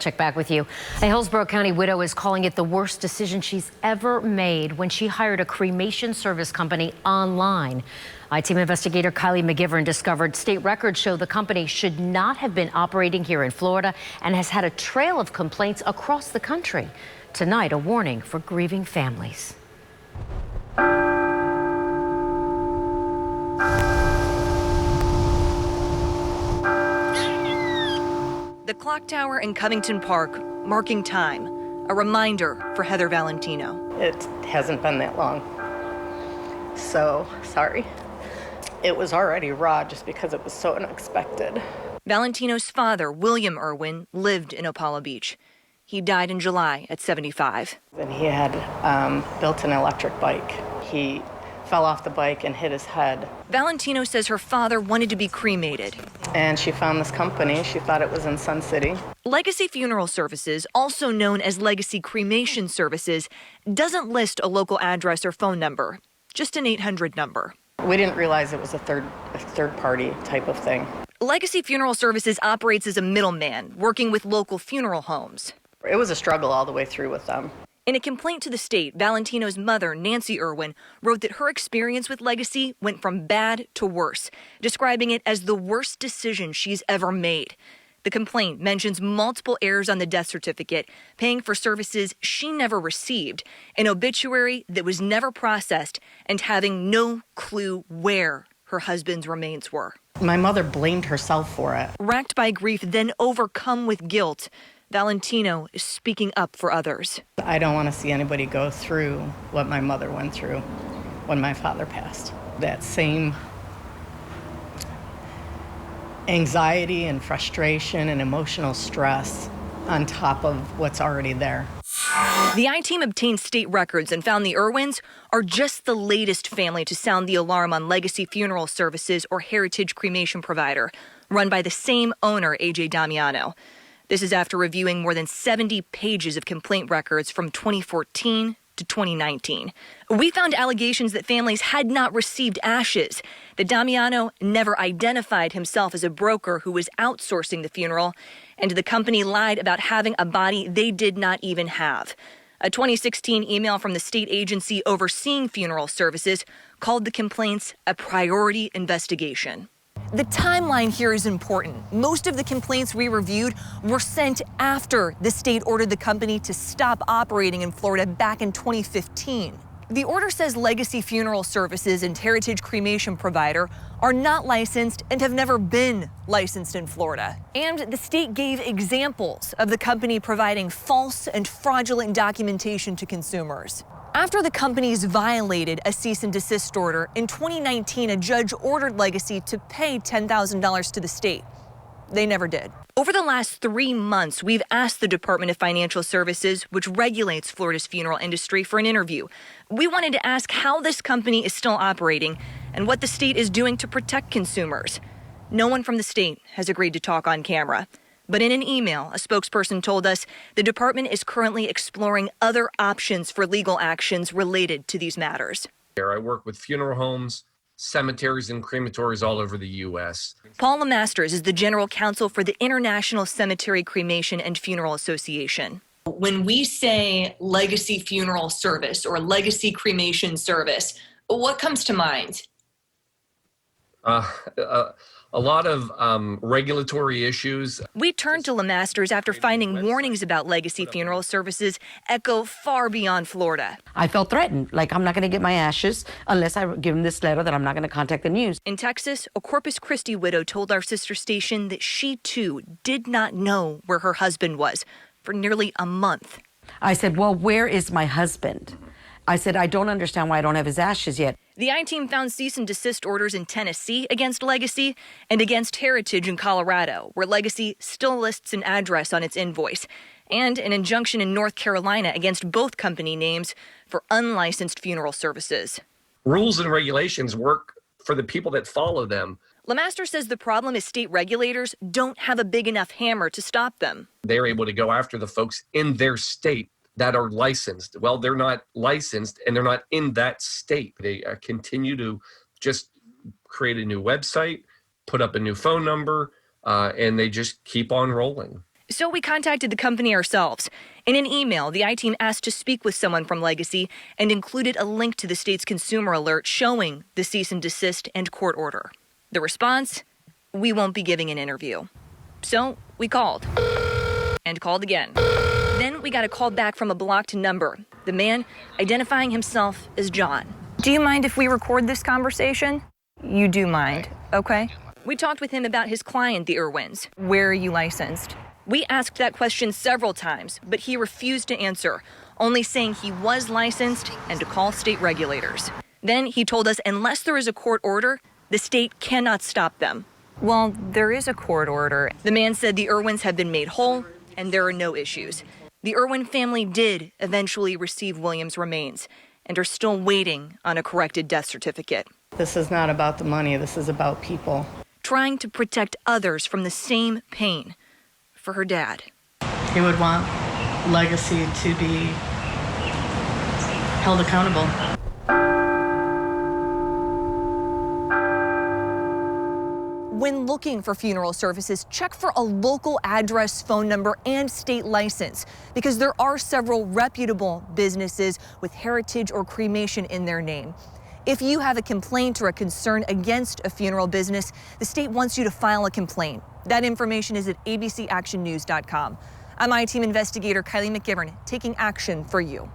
check back with you. A Hillsborough County widow is calling it the worst decision she's ever made when she hired a cremation service company online. I-Team investigator Kylie McGivern discovered state records show the company should not have been operating here in Florida and has had a trail of complaints across the country. Tonight, a warning for grieving families. The clock tower in Covington Park, marking time, a reminder for Heather Valentino. It hasn't been that long, so sorry. It was already raw just because it was so unexpected. Valentino's father, William Irwin, lived in Opala Beach. He died in July at 75. And he had built an electric bike. He fell off the bike and hit his head. Valentino says her father wanted to be cremated. And she found this company. She thought it was in Sun City. Legacy Funeral Services, also known as Legacy Cremation Services, doesn't list a local address or phone number, just an 800 number. We didn't realize it was a third party type of thing. Legacy Funeral Services operates as a middleman, working with local funeral homes. It was a struggle all the way through with them. In a complaint to the state, Valentino's mother, Nancy Irwin, wrote that her experience with Legacy went from bad to worse, describing it as the worst decision she's ever made. The complaint mentions multiple errors on the death certificate, paying for services she never received, an obituary that was never processed, and having no clue where her husband's remains were. My mother blamed herself for it. Racked by grief, then overcome with guilt, Valentino is speaking up for others. I don't want to see anybody go through what my mother went through when my father passed. That same anxiety and frustration and emotional stress on top of what's already there. The I-Team obtained state records and found the Irwins are just the latest family to sound the alarm on Legacy Funeral Services, or Heritage Cremation Provider, run by the same owner, A.J. Damiano. This is after reviewing more than 70 pages of complaint records from 2014 to 2019. We found allegations that families had not received ashes, that Damiano never identified himself as a broker who was outsourcing the funeral, and the company lied about having a body they did not even have. A 2016 email from the state agency overseeing funeral services called the complaints a priority investigation. The timeline here is important. Most of the complaints we reviewed were sent after the state ordered the company to stop operating in Florida back in 2015. The order says Legacy Funeral Services and Heritage Cremation Provider are not licensed and have never been licensed in Florida. And the state gave examples of the company providing false and fraudulent documentation to consumers. After the companies violated a cease and desist order, in 2019, a judge ordered Legacy to pay $10,000 to the state. They never did. Over the last 3 months, we've asked the Department of Financial Services, which regulates Florida's funeral industry, for an interview. We wanted to ask how this company is still operating and what the state is doing to protect consumers. No one from the state has agreed to talk on camera. But in an email, a spokesperson told us the department is currently exploring other options for legal actions related to these matters. I work with funeral homes, cemeteries, and crematories all over the U.S. Paul Lemasters is the general counsel for the International Cemetery Cremation and Funeral Association. When we say Legacy Funeral Service or Legacy Cremation Service, what comes to mind? A lot of regulatory issues. We turned to Lemasters after finding warnings about Legacy Funeral Services echo far beyond Florida. I felt threatened, like I'm not going to get my ashes unless I give them this letter that I'm not going to contact the news. In Texas, a Corpus Christi widow told our sister station that she too did not know where her husband was for nearly a month. I said, well, where is my husband? I said, I don't understand why I don't have his ashes yet. The I-Team found cease and desist orders in Tennessee against Legacy and against Heritage in Colorado, where Legacy still lists an address on its invoice, and an injunction in North Carolina against both company names for unlicensed funeral services. Rules and regulations work for the people that follow them. Lemaster says the problem is state regulators don't have a big enough hammer to stop them. They're able to go after the folks in their state that are licensed. Well, they're not licensed and they're not in that state. They continue to just create a new website, put up a new phone number, and they just keep on rolling. So we contacted the company ourselves. In an email, the I-Team asked to speak with someone from Legacy and included a link to the state's consumer alert showing the cease and desist and court order. The response? We won't be giving an interview. So we called. And called again. Then we got a call back from a blocked number. The man identifying himself as John. Do you mind if we record this conversation? You do mind, okay? We talked with him about his client, the Irwins. Where are you licensed? We asked that question several times, but he refused to answer, only saying he was licensed and to call state regulators. Then he told us unless there is a court order, the state cannot stop them. Well, there is a court order. The man said the Irwins have been made whole and there are no issues. The Irwin family did eventually receive Williams' remains and are still waiting on a corrected death certificate. This is not about the money. This is about people. Trying to protect others from the same pain for her dad. He would want Legacy to be held accountable. When looking for funeral services, check for a local address, phone number, and state license, because there are several reputable businesses with heritage or cremation in their name. If you have a complaint or a concern against a funeral business, the state wants you to file a complaint. That information is at abcactionnews.com. I'm I-Team investigator Kylie McGivern, taking action for you.